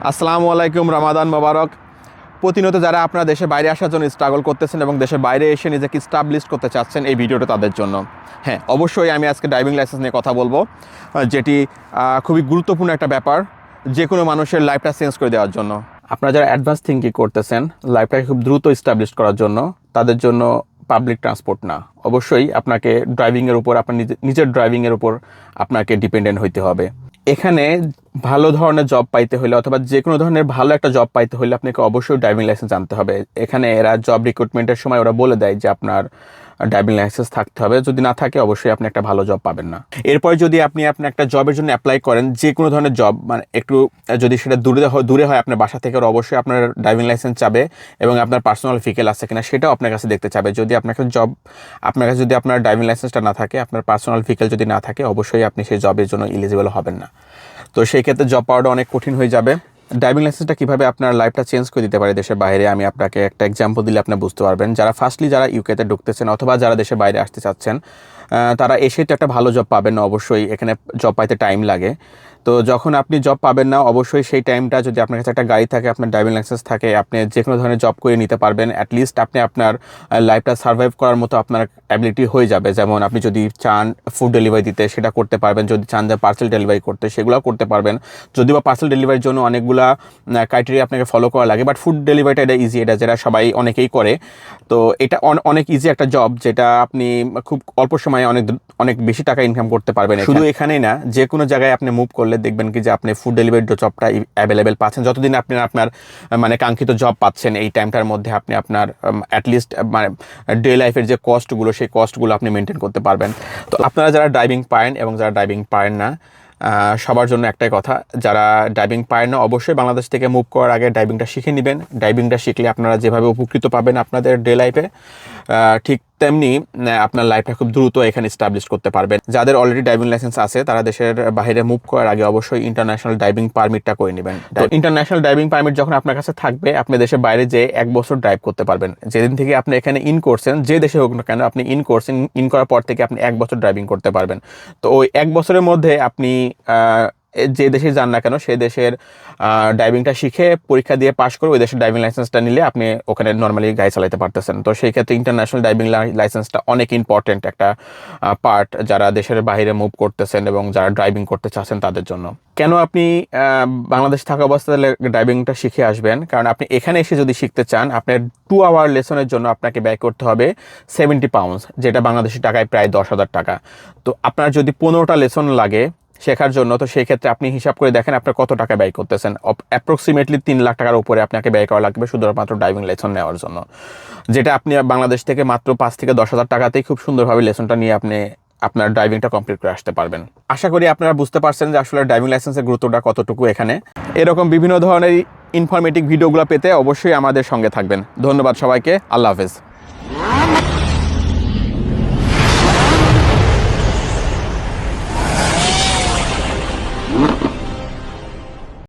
আসসালামু আলাইকুম, রমাদান মোবারক। প্রতিনিয়ত যারা আপনার দেশের বাইরে আসার জন্য স্ট্রাগল করতেছেন এবং দেশের বাইরে এসে নিজেকে স্টাবলিশ করতে চাচ্ছেন, এই ভিডিওটা তাদের জন্য। হ্যাঁ, অবশ্যই আমি আজকে ড্রাইভিং লাইসেন্স নিয়ে কথা বলবো, যেটি খুবই গুরুত্বপূর্ণ একটা ব্যাপার, যে কোনো মানুষের লাইফটা চেঞ্জ করে দেওয়ার জন্য। আপনারা যারা অ্যাডভান্স থিঙ্কিং করতেছেন লাইফটাকে খুব দ্রুত স্টাবলিশ করার জন্য, তাদের জন্য পাবলিক ট্রান্সপোর্ট না, অবশ্যই আপনাকে ড্রাইভিংয়ের উপর, আপনার নিজের ড্রাইভিংয়ের উপর আপনাকে ডিপেন্ডেন্ট হইতে হবে। এখানে ভালো ধরনের জব পাইতে হলে অথবা যে কোনো ধরনের ভালো একটা জব পাইতে হলে আপনাকে অবশ্যই ড্রাইভিং লাইসেন্স আনতে হবে। এখানে এরা জব রিক্রুটমেন্টের সময় ওরা বলে দেয় যে আপনার ড্রাইভিং লাইসেন্স থাকতে হবে, যদি না থাকে অবশ্যই আপনি একটা ভালো জব পাবেন না। এরপরে যদি আপনি একটা জবের জন্য অ্যাপ্লাই করেন, যে কোনো ধরনের জব, মানে একটু যদি সেটা দূরে হয় আপনার বাসা থেকে, অবশ্যই আপনার ড্রাইভিং লাইসেন্স চাবে এবং আপনার পার্সোনাল ভেহিকেল আছে কিনা সেটাও আপনার কাছে দেখতে চাবে। যদি আপনার কাছে যদি আপনার ড্রাইভিং লাইসেন্সটা না থাকে, আপনার পার্সোনাল ভেহিকেল যদি না থাকে, অবশ্যই আপনি সেই জবের জন্য এলিজিবল হবেন না। তো সেই ক্ষেত্রে জব পাওয়াটা অনেক কঠিন হয়ে যাবে। ড্রাইভিং লাইসেন্সটা কীভাবে আপনার লাইফটা চেঞ্জ করে দিতে পারে দেশের বাইরে, আমি আপনাকে একটা এক্সাম্পল দিলে আপনি বুঝতে পারবেন। যারা ইউকেতে ঢুকতেছেন অথবা যারা দেশের বাইরে আসতে চাচ্ছেন, তারা এসে তো একটা ভালো জব পাবেন না, অবশ্যই এখানে জব পাইতে টাইম লাগে। তো যখন আপনি জব পাবেন না, অবশ্যই সেই টাইমটা যদি আপনার কাছে একটা গাড়ি থাকে, আপনার ড্রাইভিং লাইসেন্স থাকে, আপনি যে কোনো ধরনের জব করে নিতে পারবেন। অ্যাটলিস্ট আপনি আপনার লাইফটা সার্ভাইভ করার মতো আপনার অ্যাবিলিটি হয়ে যাবে। যেমন আপনি যদি চান ফুড ডেলিভারি দিতে, সেটা করতে পারবেন। যদি চান যে পার্সেল ডেলিভারি করতে, সেগুলোও করতে পারবেন। যদিও বা পার্সেল ডেলিভারির জন্য অনেকগুলা ক্রাইটেরিয়া আপনাকে ফলো করা লাগে, বাট ফুড ডেলিভারিটা এটা ইজি, এটা যেটা সবাই অনেকেই করে। তো এটা অনেক ইজি একটা জব, যেটা আপনি খুব অল্প সময়ে অনেক বেশি টাকা ইনকাম করতে পারবেন। শুধু এখানেই না, যে কোনো জায়গায় আপনি মুভ করলে দেখবেন কি যে আপনি ফুড ডেলিভারির জবটা অ্যাভেলেবেল পাচ্ছেন। যতদিন আপনি আপনার মানে কাঙ্ক্ষিত জব পাচ্ছেন, এই টাইমটার মধ্যে আপনি আপনার অ্যাটলিস্ট মানে ডে লাইফের যে কস্টগুলো, সেই কস্টগুলো আপনি মেনটেন করতে পারবেন। তো আপনারা যারা ড্রাইভিং পারেন এবং যারা ড্রাইভিং পারেন না, সবার জন্য একটাই কথা, যারা ড্রাইভিং পারেন না, অবশ্যই বাংলাদেশ থেকে মুভ করার আগে ড্রাইভিংটা শিখে নেবেন। ড্রাইভিংটা শিখলে আপনারা যেভাবে উপকৃত পাবেন আপনাদের ডে লাইফে, ঠিক তেমনি আপনার লাইফটা খুব দ্রুত এখানে এস্টাবলিশ করতে পারবেন। যাদের অলরেডি ড্রাইভিং লাইসেন্স আছে, তারা দেশের বাইরে মুভ করার আগে অবশ্যই ইন্টারন্যাশনাল ড্রাইভিং পারমিটটা করে নেবেন। তো ইন্টারন্যাশনাল ড্রাইভিং পারমিট যখন আপনার কাছে থাকবে, আপনি দেশের বাইরে যেয়ে 1 বছর ড্রাইভ করতে পারবেন। যেদিন থেকে আপনি এখানে ইন করছেন, যে দেশে হোক না কেন, আপনি ইন করার পর থেকে আপনি 1 বছর ড্রাইভিং করতে পারবেন। তো ওই 1 বছরের মধ্যে আপনি যে দেশে যান না কেন, সেই দেশের ড্রাইভিংটা শিখে পরীক্ষা দিয়ে পাশ করে ওই দেশের ড্রাইভিং লাইসেন্সটা নিলে আপনি ওখানে নর্মালি গাড়ি চালাতে পারতেছেন। তো সেই ক্ষেত্রে ইন্টারন্যাশনাল ড্রাইভিং লাইসেন্সটা অনেক ইম্পর্টেন্ট একটা পার্ট, যারা দেশের বাইরে মুভ করতেছেন এবং যারা ড্রাইভিং করতে চাচ্ছেন তাদের জন্য। কেন আপনি বাংলাদেশ থাকা অবস্থায় ড্রাইভিংটা শিখে আসবেন? কারণ আপনি এখানে এসে যদি শিখতে চান, আপনার 2 আওয়ার লেসনের জন্য আপনাকে ব্যয় করতে হবে 70 পাউন্ডস, যেটা বাংলাদেশি টাকায় প্রায় 10,000 টাকা। তো আপনার যদি 15টা লেসন লাগে শেখার জন্য, তো সেই ক্ষেত্রে আপনি হিসাব করে দেখেন আপনার কত টাকা ব্যয় করতেছেন। অ্যাপ্রক্সিমেটলি 3 লাখ টাকার উপরে আপনাকে ব্যয় করা লাগবে শুধুমাত্র ড্রাইভিং লাইসেন্স নেওয়ার জন্য, যেটা আপনি বাংলাদেশ থেকে মাত্র 5 থেকে 10,000 টাকাতেই খুব সুন্দরভাবে লেসনটা নিয়ে আপনি আপনার ড্রাইভিংটা কমপ্লিট করে আসতে পারবেন। আশা করি আপনারা বুঝতে পারছেন যে আসলে ড্রাইভিং লাইসেন্সের গুরুত্বটা কতটুকু এখানে। এরকম বিভিন্ন ধরনের ইনফরমেটিভ ভিডিওগুলো পেতে অবশ্যই আমাদের সঙ্গে থাকবেন। ধন্যবাদ সবাইকে, আল্লাহ হাফেজ।